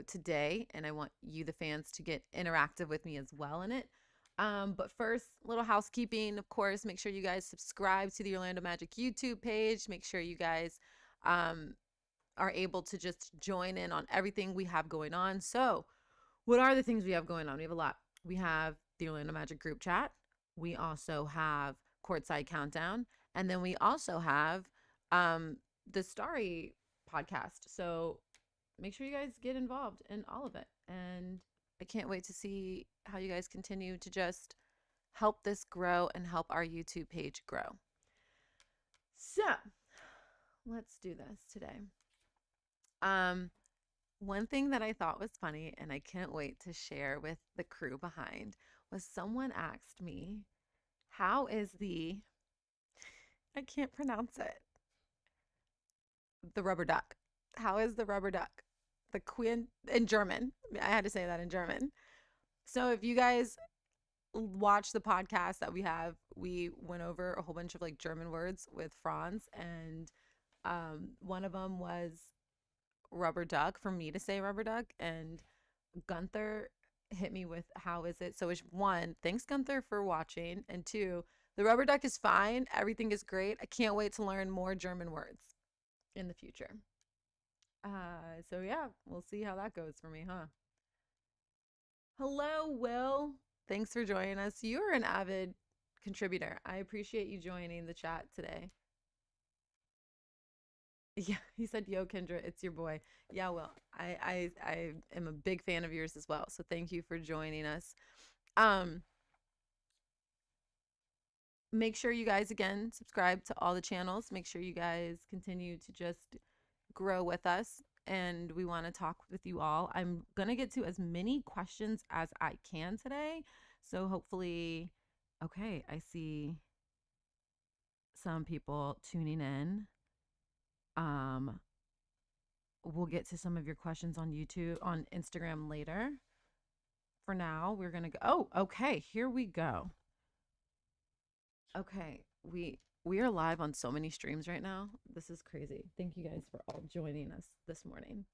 today, and I want you, the fans, to get interactive with me as well in it. But first, little housekeeping, of course. Make sure you guys subscribe to the Orlando Magic YouTube page. Make sure you guys um, are able to just join in on everything we have going on. So, what are the things we have going on? We have a lot. We have the Orlando Magic group chat. We also have Courtside Countdown. And then we also have the Starry podcast. So make sure you guys get involved in all of it. And I can't wait to see how you guys continue to just help this grow and help our YouTube page grow. So let's do this today. One thing that I thought was funny and I can't wait to share with the crew behind was someone asked me, how is I can't pronounce it, the rubber duck. How is the rubber duck? The queen in German. I had to say that in German. So if you guys watch the podcast that we went over a whole bunch of like German words with Franz, and one of them was rubber duck, for me to say rubber duck, and Gunther hit me with how is it. So it's one, thanks Gunther for watching, and two, the rubber duck is fine, everything is great. I can't wait to learn more German words in the future. So yeah, we'll see how that goes for me, huh? Hello, Will. Thanks for joining us. You're an avid contributor. I appreciate you joining the chat today. Yeah, he said, "Yo, Kendra, it's your boy." Yeah, well, I am a big fan of yours as well. So thank you for joining us. Um, Make sure you guys again subscribe to all the channels. Make sure you guys continue to just grow with us, and we want to talk with you all. I'm gonna get to as many questions as I can today. So hopefully, okay, I see some people tuning in. Um, we'll get to some of your questions on YouTube, on Instagram later. For now, we're going to go. Oh, okay. Here we go. Okay. We are live on so many streams right now. This is crazy. Thank you guys for all joining us this morning.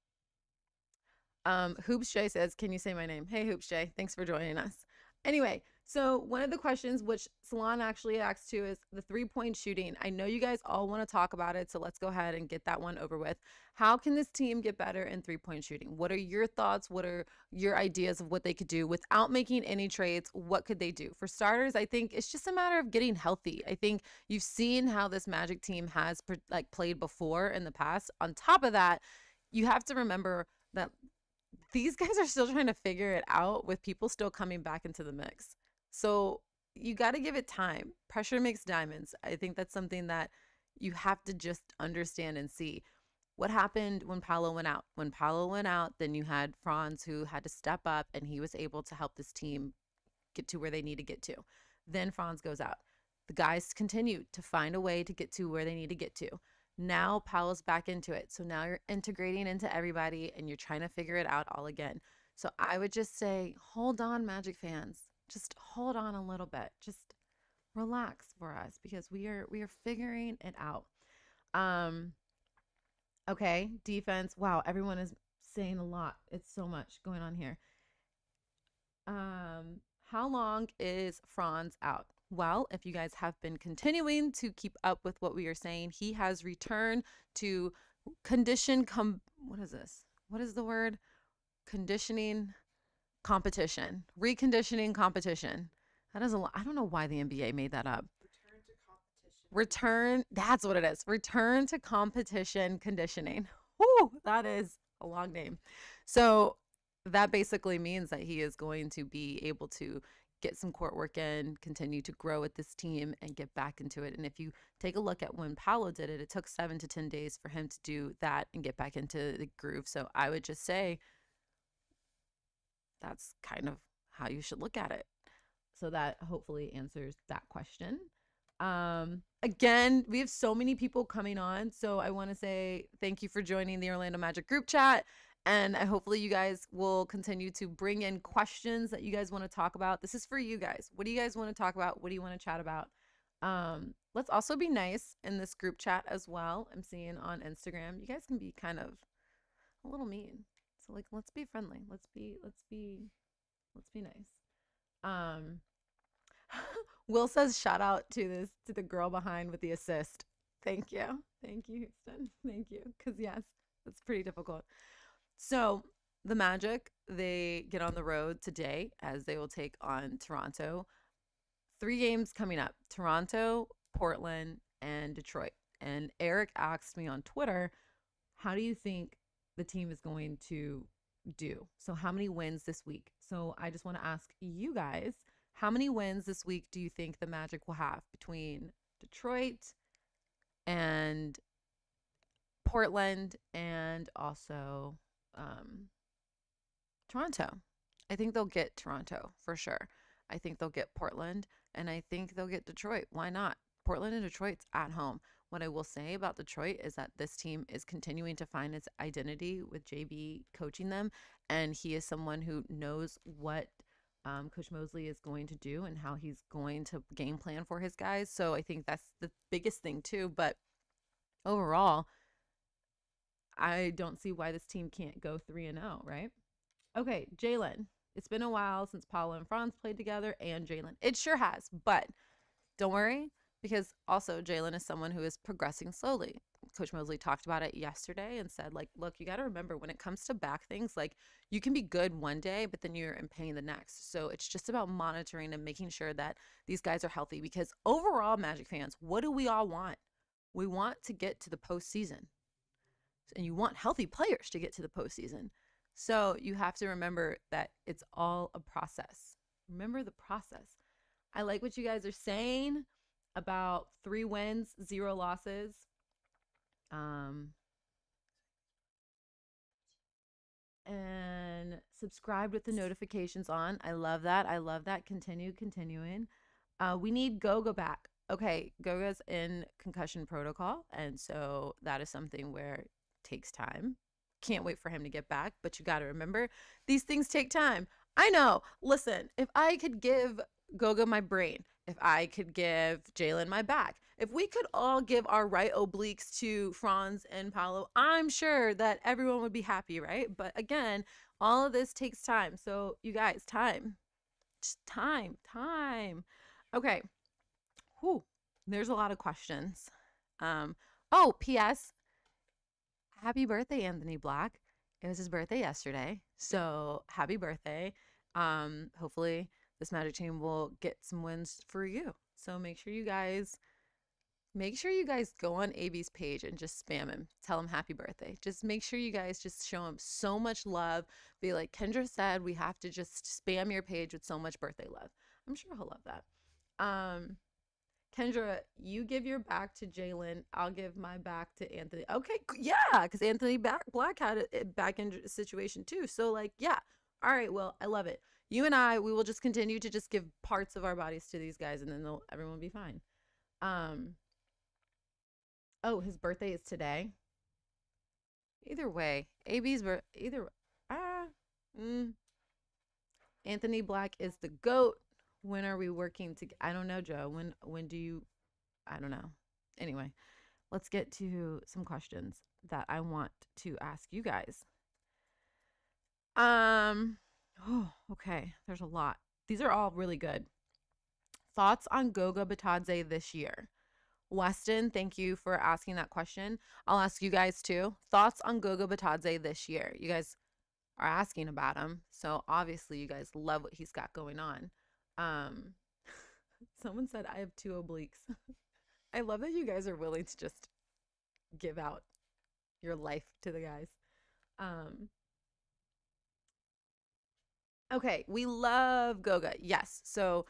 Hoops J says, "Can you say my name?" Hey, Hoops J, thanks for joining us. Anyway, so one of the questions which Salon actually asked too is the 3-point shooting. I know you guys all want to talk about it, so let's go ahead and get that one over with. How can this team get better in 3-point shooting? What are your thoughts? What are your ideas of what they could do without making any trades? What could they do? For starters, I think it's just a matter of getting healthy. I think you've seen how this Magic team has like played before in the past. On top of that, you have to remember that these guys are still trying to figure it out with people still coming back into the mix. So you got to give it time. Pressure makes diamonds. I think that's something that you have to just understand and see. What happened when Paolo went out? When Paolo went out, then you had Franz, who had to step up, and he was able to help this team get to where they need to get to. Then Franz goes out. The guys continue to find a way to get to where they need to get to. Now Paolo's back into it. So now you're integrating into everybody and you're trying to figure it out all again. So I would just say, hold on, Magic fans. Just hold on a little bit. Just relax for us, because we are figuring it out. Um, okay, defense. Wow, everyone is saying a lot. It's so much going on here. How long is Franz out? Well, if you guys have been continuing to keep up with what we are saying, he has returned to what is this? What is the word? Conditioning competition. Reconditioning competition. That is a lot. I don't know why the NBA made that up. Return to competition. Return, that's what it is. Return to competition conditioning. Whoo, that is a long name. So that basically means that he is going to be able to get some court work in, continue to grow with this team, and get back into it. And if you take a look at when Paolo did it, it took 7 to 10 days for him to do that and get back into the groove. So I would just say that's kind of how you should look at it. So that hopefully answers that question. Again, we have so many people coming on. So I want to say thank you for joining the Orlando Magic group chat. And hopefully you guys will continue to bring in questions that you guys want to talk about. This is for you guys. What do you guys want to talk about? What do you want to chat about? Let's also be nice in this group chat as well. I'm seeing on Instagram, you guys can be kind of a little mean So like, let's be friendly. Let's be nice. Um, Will says shout out to the girl behind with the assist. Thank you. Thank you, Houston. Thank you. Because yes, it's pretty difficult. So the Magic, they get on the road today as they will take on Toronto. 3 games coming up: Toronto, Portland, and Detroit. And Eric asked me on Twitter, how do you think the team is going to do? So, how many wins this week? So, I just want to ask you guys, how many wins this week do you think the Magic will have between Detroit and Portland and also Toronto? I think they'll get Toronto for sure. I think they'll get Portland and I think they'll get Detroit. Why not? Portland and Detroit's at home. What I will say about Detroit is that this team is continuing to find its identity with JB coaching them. And he is someone who knows what Coach Mosley is going to do and how he's going to game plan for his guys. So I think that's the biggest thing, too. But overall, I don't see why this team can't go 3-0, right? Okay, Jalen. It's been a while since Paolo and Franz played together, and Jalen. It sure has, but don't worry, because also Jalen is someone who is progressing slowly. Coach Mosley talked about it yesterday and said, like, look, you got to remember when it comes to back things, like, you can be good one day, but then you're in pain the next. So it's just about monitoring and making sure that these guys are healthy, because overall, Magic fans, what do we all want? We want to get to the postseason, and you want healthy players to get to the postseason. So you have to remember that it's all a process. Remember the process. I like what you guys are saying about 3 wins, 0 losses. And subscribe with the notifications on. I love that. I love that. Continuing. We need Goga back. Okay, Goga's in concussion protocol, and so that is something where it takes time. Can't wait for him to get back, but you got to remember, these things take time. I know. Listen, if I could give Goga my brain, if I could give Jalen my back, if we could all give our right obliques to Franz and Paolo, I'm sure that everyone would be happy, right? But again, all of this takes time. So you guys, time. Just time. Okay. Whew. There's a lot of questions. Oh, P.S. Happy birthday, Anthony Black. It was his birthday yesterday. So happy birthday. Hopefully this Magic team will get some wins for you. So make sure you guys go on AB's page and just spam him. Tell him happy birthday. Just make sure you guys just show him so much love. Be like Kendra said, we have to just spam your page with so much birthday love. I'm sure he'll love that. Kendra, you give your back to Jalen. I'll give my back to Anthony. Okay, yeah, because Anthony Black had a back injury situation too. So like, yeah. All right, well, I love it. You and we will just continue to just give parts of our bodies to these guys, and then everyone will be fine. Oh, his birthday is today. Either way, Anthony Black is the GOAT. When are we working to? I don't know, Joe. When do you? I don't know. Anyway, let's get to some questions that I want to ask you guys. Oh, okay. There's a lot. These are all really good. Thoughts on Goga Batadze this year? Weston, thank you for asking that question. I'll ask you guys too. Thoughts on Goga Batadze this year? You guys are asking about him, so obviously you guys love what he's got going on. Someone said I have 2 obliques. I love that you guys are willing to just give out your life to the guys. Okay, we love Goga. Yes. So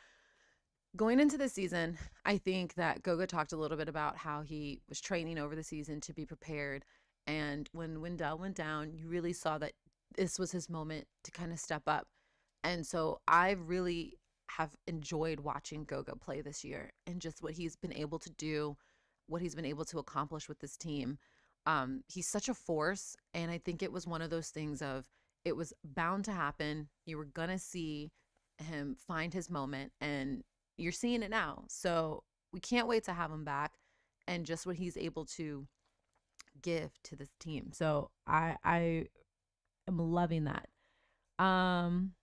going into the season, I think that Goga talked a little bit about how he was training over the season to be prepared. And when Wendell went down, you really saw that this was his moment to kind of step up. And so I really have enjoyed watching Goga play this year and just what he's been able to do, what he's been able to accomplish with this team. He's such a force. And I think it was one of those things of it was bound to happen. You were going to see him find his moment, and you're seeing it now. So we can't wait to have him back and just what he's able to give to this team. So I am loving that. Um,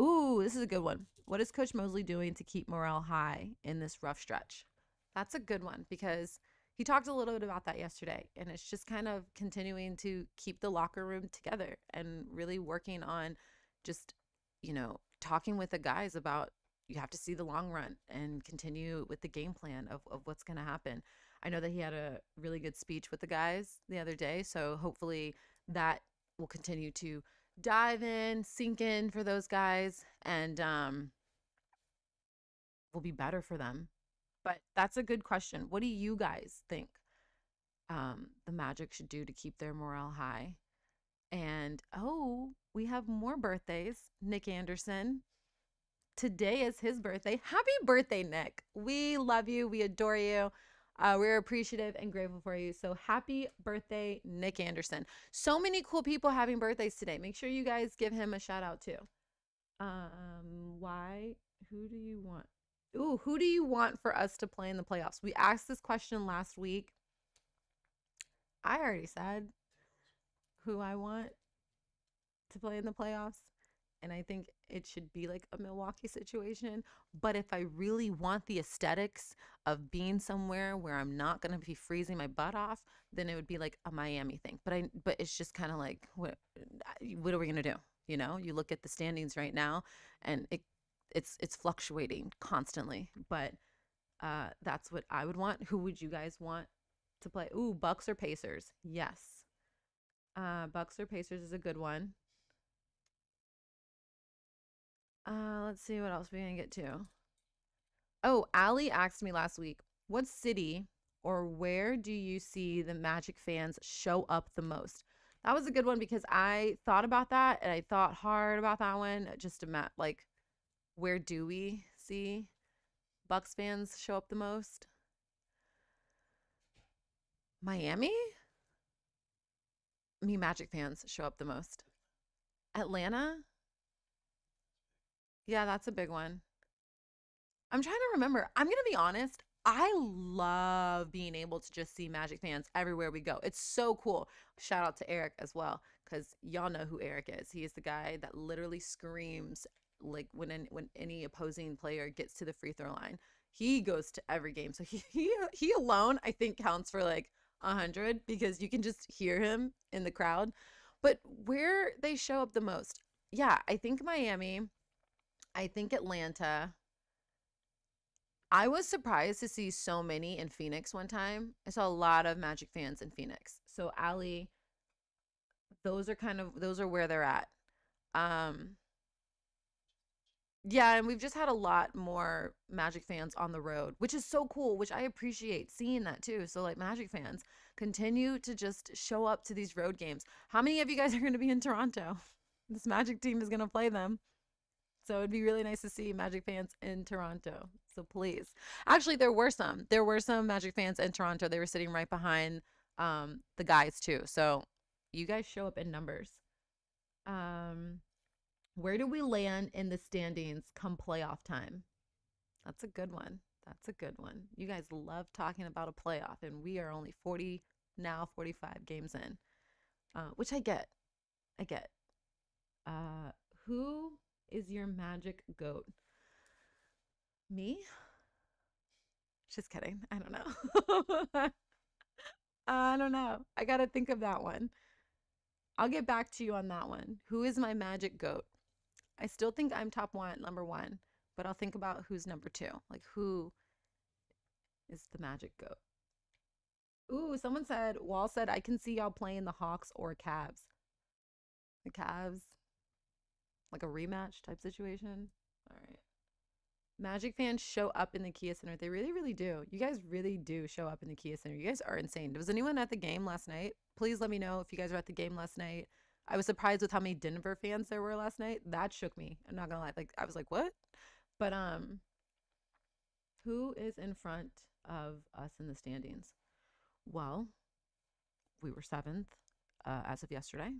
Ooh, this is a good one. What is Coach Mosley doing to keep morale high in this rough stretch? That's a good one because he talked a little bit about that yesterday. And it's just kind of continuing to keep the locker room together and really working on just, talking with the guys about you have to see the long run and continue with the game plan of what's going to happen. I know that he had a really good speech with the guys the other day. So hopefully that will continue to dive in, sink in for those guys, and will be better for them. But that's a good question. What do you guys think the Magic should do to keep their morale high? And we have more birthdays. Nick Anderson. Today is his birthday. Happy birthday, Nick. We love you. We adore you. We're appreciative and grateful for you. So happy birthday, Nick Anderson. So many cool people having birthdays today. Make sure you guys give him a shout out too. Why? Who do you want? Ooh, who do you want for us to play in the playoffs? We asked this question last week. I already said who I want to play in the playoffs. And I think it should be like a Milwaukee situation. But if I really want the aesthetics of being somewhere where I'm not going to be freezing my butt off, then it would be like a Miami thing. But it's just kind of like, what are we going to do? You look at the standings right now and it's fluctuating constantly. But that's what I would want. Who would you guys want to play? Ooh, Bucks or Pacers? Yes. Bucks or Pacers is a good one. Let's see what else we're gonna get to. Oh, Allie asked me last week, what city or where do you see the Magic fans show up the most? That was a good one because I thought about that and I thought hard about that one. Just to like, where do we see Bucks fans show up the most? Miami? I mean, Magic fans show up the most. Atlanta? Yeah, that's a big one. I'm trying to remember. I'm going to be honest. I love being able to just see Magic fans everywhere we go. It's so cool. Shout out to Eric as well, because y'all know who Eric is. He is the guy that literally screams like when any opposing player gets to the free throw line. He goes to every game. So he alone, I think, counts for like 100 because you can just hear him in the crowd. But where they show up the most, yeah, I think Miami. I think Atlanta. I was surprised to see so many in Phoenix one time. I saw a lot of Magic fans in Phoenix. So Allie, those are where they're at. Um yeah, and we've just had a lot more Magic fans on the road, which is so cool, which I appreciate seeing that too. So like Magic fans, continue to just show up to these road games. How many of you guys are going to be in Toronto? This Magic team is going to play them. So it'd be really nice to see Magic fans in Toronto. So please. Actually, there were some. There were some Magic fans in Toronto. They were sitting right behind the guys too. So you guys show up in numbers. Um where do we land in the standings come playoff time? That's a good one. That's a good one. You guys love talking about a playoff and we are only 40 now 45 games in. Which I get. I get. Uh who is your Magic goat? Me? Just kidding. I don't know. I don't know. I got to think of that one. I'll get back to you on that one. Who is my Magic goat? I still think I'm number one, but I'll think about who's number two. Like, who is the Magic goat? Ooh, Wall said, I can see y'all playing the Hawks or Cavs. The Cavs, like a rematch type situation. All right. Magic fans show up in the Kia Center. They really, really do. You guys really do show up in the Kia Center. You guys are insane. Was anyone at the game last night? Please let me know if you guys were at the game last night. I was surprised with how many Denver fans there were last night. That shook me. I'm not gonna lie. Like I was like, what? But who is in front of us in the standings? Well, we were seventh as of yesterday.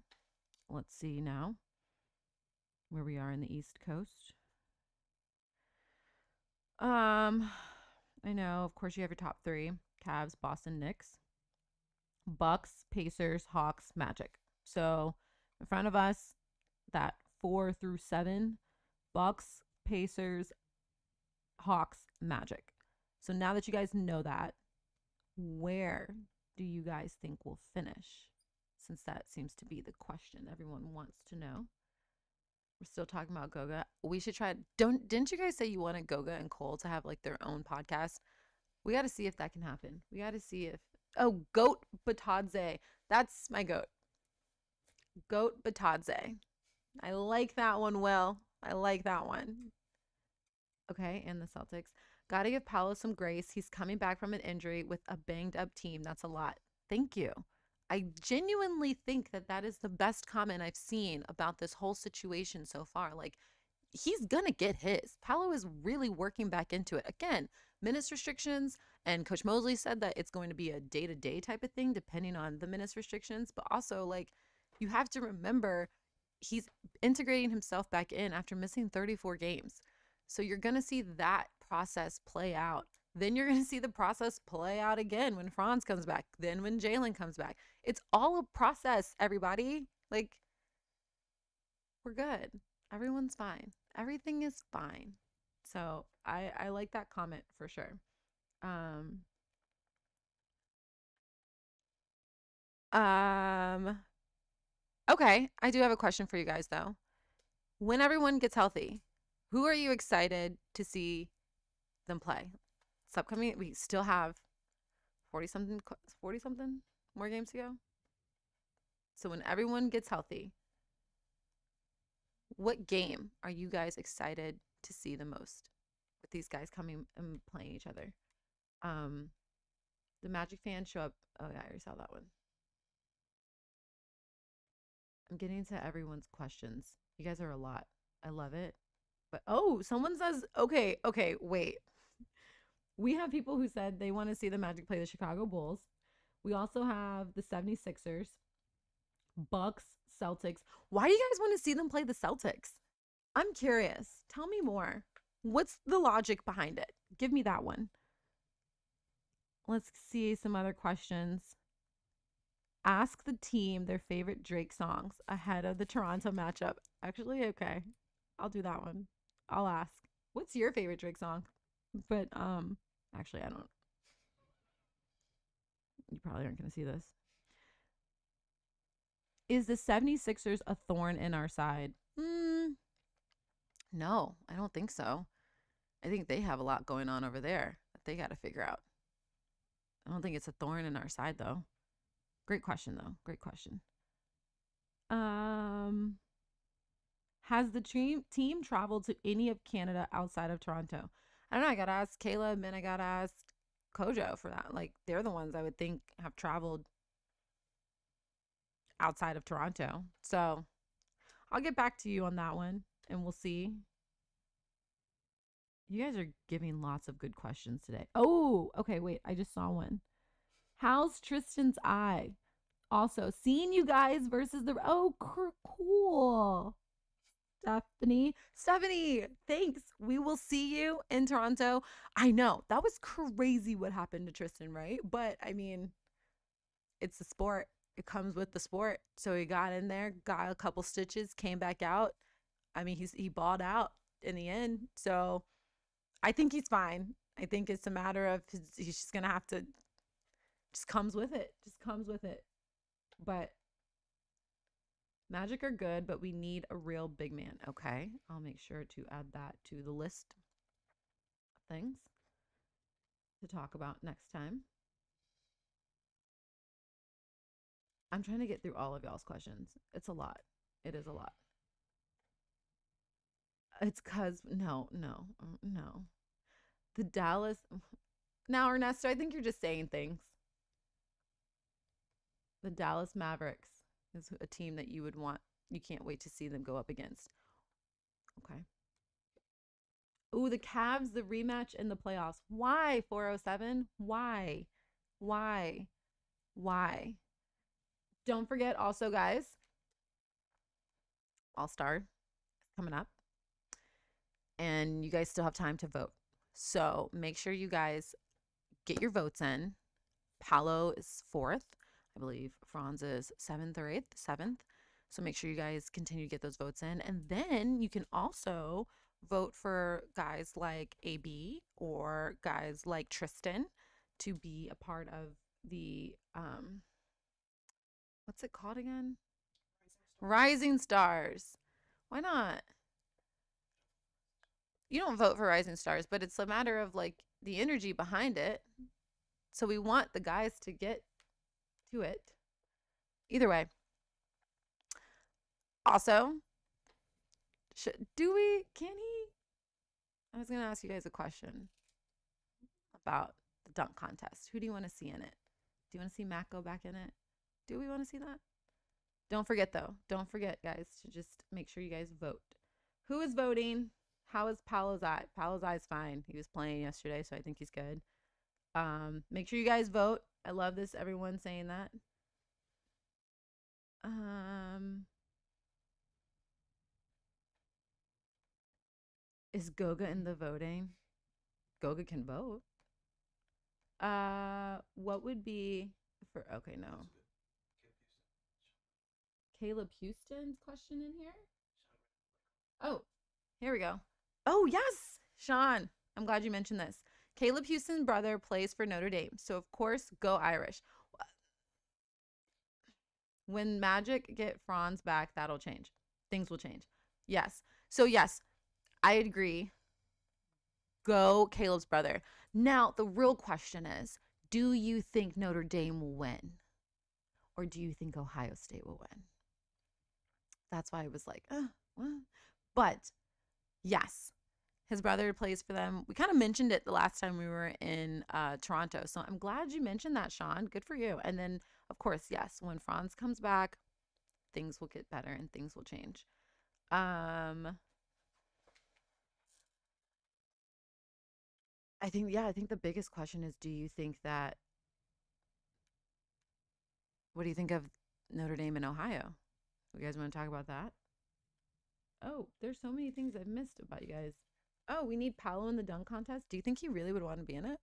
Let's see now where we are in the East Coast. I know, of course, you have your top three: Cavs, Boston, Knicks. Bucks, Pacers, Hawks, Magic. So in front of us, that 4 through 7, Bucks, Pacers, Hawks, Magic. So now that you guys know that, where do you guys think we'll finish? Since that seems to be the question everyone wants to know. We're still talking about Goga. We should try. Didn't you guys say you wanted Goga and Cole to have like their own podcast? We got to see if that can happen. We got to see if. Oh, Goat Batadze. That's my goat. Goat Batadze. I like that one, Will. I like that one. Okay, and the Celtics. Got to give Paolo some grace. He's coming back from an injury with a banged up team. That's a lot. Thank you. I genuinely think that that is the best comment I've seen about this whole situation so far. Like, he's going to get his. Paolo is really working back into it. Again, minutes restrictions, and Coach Mosley said that it's going to be a day-to-day type of thing depending on the minutes restrictions. But also, like, you have to remember he's integrating himself back in after missing 34 games. So you're going to see that process play out. Then you're going to see the process play out again when Franz comes back. Then when Jalen comes back. It's all a process, everybody. Like, we're good. Everyone's fine. Everything is fine. So I like that comment for sure. Okay, I do have a question for you guys though. When everyone gets healthy, who are you excited to see them play? It's upcoming. We still have 40 something more games to go. So when everyone gets healthy, what game are you guys excited to see the most with these guys coming and playing each other? The Magic fans show up. Oh yeah, I already saw that one. I'm getting to everyone's questions. You guys are a lot. I love it. But oh, someone says, okay, wait. We have people who said they want to see the Magic play the Chicago Bulls. We also have the 76ers, Bucks, Celtics. Why do you guys want to see them play the Celtics? I'm curious. Tell me more. What's the logic behind it? Give me that one. Let's see some other questions. Ask the team their favorite Drake songs ahead of the Toronto matchup. Actually, okay. I'll do that one. I'll ask. What's your favorite Drake song? But actually I don't. You probably aren't going to see this. Is the 76ers a thorn in our side? No, I don't think so. I think they have a lot going on over there that they got to figure out. I don't think it's a thorn in our side, though. Great question, though. Great question. Has the team traveled to any of Canada outside of Toronto? I don't know. I got to ask Caleb and I got to ask Kojo for that. Like, they're the ones I would think have traveled outside of Toronto. So I'll get back to you on that one and we'll see. You guys are giving lots of good questions today. Oh, okay. Wait, I just saw one. How's Tristan's eye? Also, seeing you guys versus the. Oh, cool. Stephanie, thanks. We will see you in Toronto. I know that was crazy what happened to Tristan, right? But I mean, it's a sport. It comes with the sport. So he got in there, got a couple stitches, came back out. I mean, he balled out in the end. So I think he's fine. I think it's a matter of he's just gonna have to. Just comes with it. Just comes with it. But Magic are good, but we need a real big man. Okay, I'll make sure to add that to the list of things to talk about next time. I'm trying to get through all of y'all's questions. It's a lot. It is a lot. It's because, no. The Dallas. Now, Ernesto, I think you're just saying things. The Dallas Mavericks is a team that you would want. You can't wait to see them go up against. Okay. Ooh, the Cavs, the rematch in the playoffs. Why 407? Why? Don't forget also, guys, All-Star coming up. And you guys still have time to vote. So make sure you guys get your votes in. Paolo is 4th. I believe Franz is 7th or 8th, 7th. So make sure you guys continue to get those votes in. And then you can also vote for guys like AB or guys like Tristan to be a part of the what's it called again? Rising Stars. Why not? You don't vote for Rising Stars, but it's a matter of like the energy behind it. So we want the guys to get to it. Either way. Also, can he? I was going to ask you guys a question about the dunk contest. Who do you want to see in it? Do you want to see Mac go back in it? Do we want to see that? Don't forget, though. Don't forget, guys, to just make sure you guys vote. Who is voting? How is Paolo's eye? Paolo's eye is fine. He was playing yesterday, so I think he's good. Make sure you guys vote. I love this. Everyone saying that. Is Goga in the voting? Goga can vote. What would be for? Okay, no. Caleb Houston's question in here. Oh, here we go. Oh yes, Sean. I'm glad you mentioned this. Caleb Houston's brother plays for Notre Dame, so of course, go Irish. When Magic get Franz back, that'll change. Things will change. Yes. So yes, I agree. Go Caleb's brother. Now, the real question is, do you think Notre Dame will win? Or do you think Ohio State will win? That's why I was like, what? But yes, his brother plays for them. We kind of mentioned it the last time we were in Toronto. So I'm glad you mentioned that, Sean. Good for you. And then, of course, yes, when Franz comes back, things will get better and things will change. I think the biggest question is, what do you think of Notre Dame and Ohio? You guys want to talk about that? Oh, there's so many things I've missed about you guys. Oh, we need Paolo in the dunk contest. Do you think he really would want to be in it?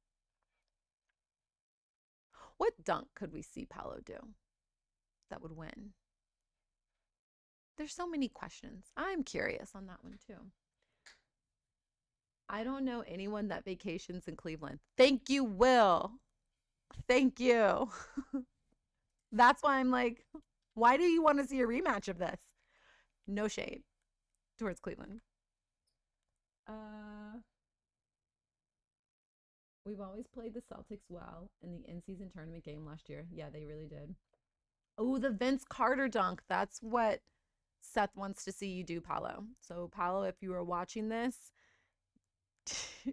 What dunk could we see Paolo do that would win? There's so many questions. I'm curious on that one too. I don't know anyone that vacations in Cleveland. Thank you, Will. Thank you. That's why I'm like, why do you want to see a rematch of this? No shade towards Cleveland. We've always played the Celtics well in the in-season tournament game last year. Yeah, they really did. Oh, the Vince Carter dunk. That's what Seth wants to see you do, Paolo. So, Paolo, if you are watching this,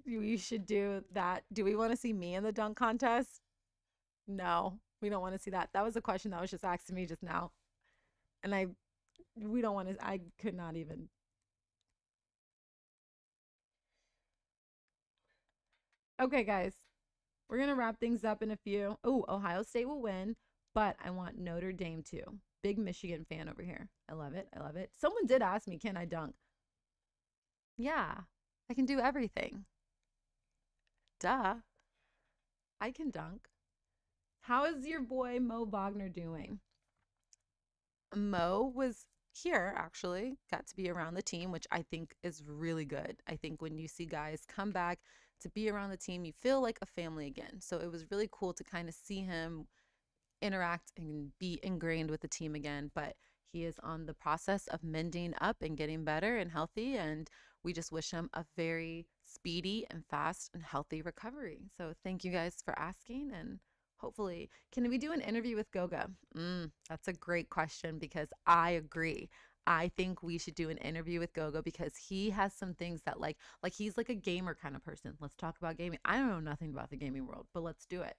you should do that. Do we want to see me in the dunk contest? No, we don't want to see that. That was a question that was just asked to me just now. And we don't want to, I could not even. Okay, guys, we're going to wrap things up in a few. Oh, Ohio State will win, but I want Notre Dame too. Big Michigan fan over here. I love it. I love it. Someone did ask me, can I dunk? Yeah, I can do everything. Duh. I can dunk. How is your boy Mo Wagner doing? Mo was here, actually, got to be around the team, which I think is really good. I think when you see guys come back to be around the team, you feel like a family again. So it was really cool to kind of see him interact and be ingrained with the team again. But he is on the process of mending up and getting better and healthy. And we just wish him a very speedy and fast and healthy recovery. So thank you guys for asking. And hopefully, can we do an interview with Goga? That's a great question because I agree. I think we should do an interview with Goga because he has some things that like he's like a gamer kind of person. Let's talk about gaming. I don't know nothing about the gaming world, but let's do it.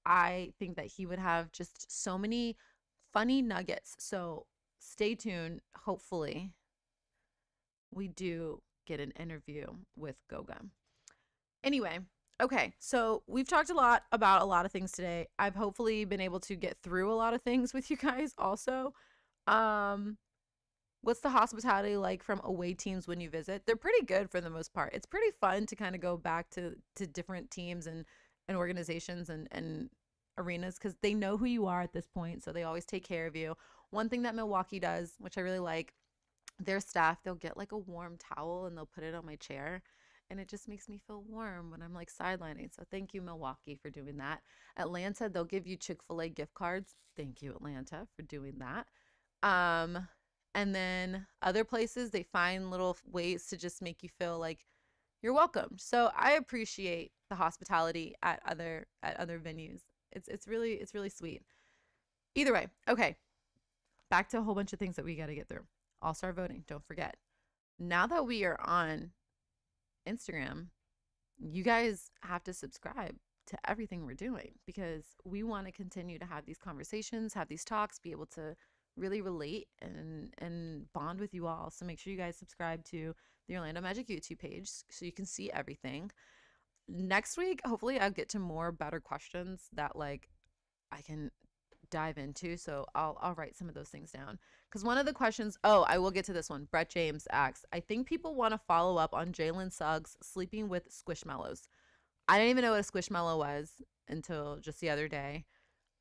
I think that he would have just so many funny nuggets. So stay tuned. Hopefully, we do get an interview with Goga. Anyway, okay, so we've talked a lot about a lot of things today. I've hopefully been able to get through a lot of things with you guys also. What's the hospitality like from away teams when you visit? They're pretty good for the most part. It's pretty fun to kind of go back to different teams and organizations and arenas because they know who you are at this point. So they always take care of you. One thing that Milwaukee does, which I really like, their staff, they'll get like a warm towel and they'll put it on my chair. And it just makes me feel warm when I'm like sidelining. So thank you, Milwaukee, for doing that. Atlanta, they'll give you Chick-fil-A gift cards. Thank you, Atlanta, for doing that. Um, and then other places, they find little ways to just make you feel like you're welcome. So I appreciate the hospitality at other venues. It's really sweet. Either way, okay. Back to a whole bunch of things that we got to get through. All-star voting, don't forget. Now that we are on Instagram, you guys have to subscribe to everything we're doing because we want to continue to have these conversations, have these talks, be able to really relate and bond with you all. So make sure you guys subscribe to the Orlando Magic YouTube page so you can see everything. Next week, hopefully I'll get to more better questions that like I can dive into. So I'll write some of those things down. Because one of the questions, I will get to this one. Brett James asks, I think people want to follow up on Jalen Suggs sleeping with Squishmallows. I didn't even know what a Squishmallow was until just the other day.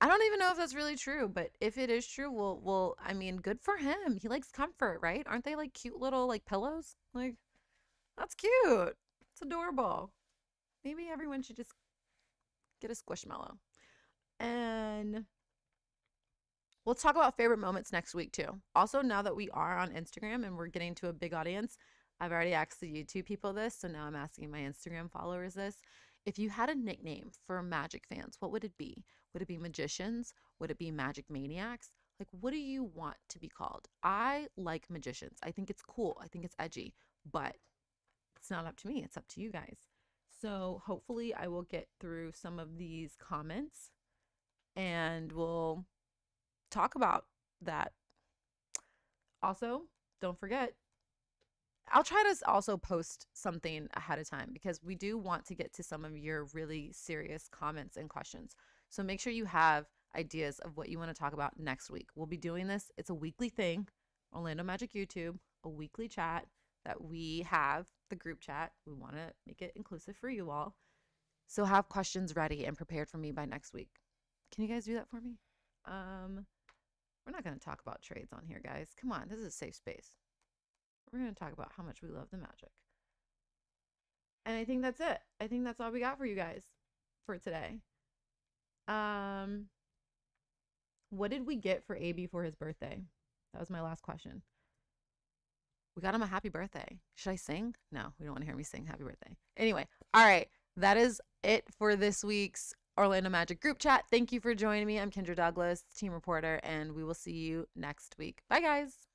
I don't even know if that's really true, but if it is true, well, I mean, good for him. He likes comfort, right? Aren't they like cute little like pillows? Like, that's cute. It's adorable. Maybe everyone should just get a Squishmallow. And we'll talk about favorite moments next week too. Also, now that we are on Instagram and we're getting to a big audience, I've already asked the YouTube people this, so now I'm asking my Instagram followers this. If you had a nickname for Magic fans, what would it be? Would it be Magicians? Would it be Magic Maniacs? Like, what do you want to be called? I like Magicians. I think it's cool. I think it's edgy, but it's not up to me. It's up to you guys. So hopefully I will get through some of these comments and we'll talk about that. Also, don't forget, I'll try to also post something ahead of time because we do want to get to some of your really serious comments and questions. So make sure you have ideas of what you want to talk about next week. We'll be doing this. It's a weekly thing. Orlando Magic YouTube, a weekly chat that we have, the group chat. We want to make it inclusive for you all. So have questions ready and prepared for me by next week. Can you guys do that for me? We're not going to talk about trades on here, guys. Come on, this is a safe space. We're going to talk about how much we love the Magic. And I think that's it. I think that's all we got for you guys for today. What did we get for AB for his birthday? That was my last question. We got him a happy birthday. Should I sing? No, we don't want to hear me sing happy birthday. Anyway, all right. That is it for this week's Orlando Magic group chat. Thank you for joining me. I'm Kendra Douglas, team reporter, and we will see you next week. Bye, guys.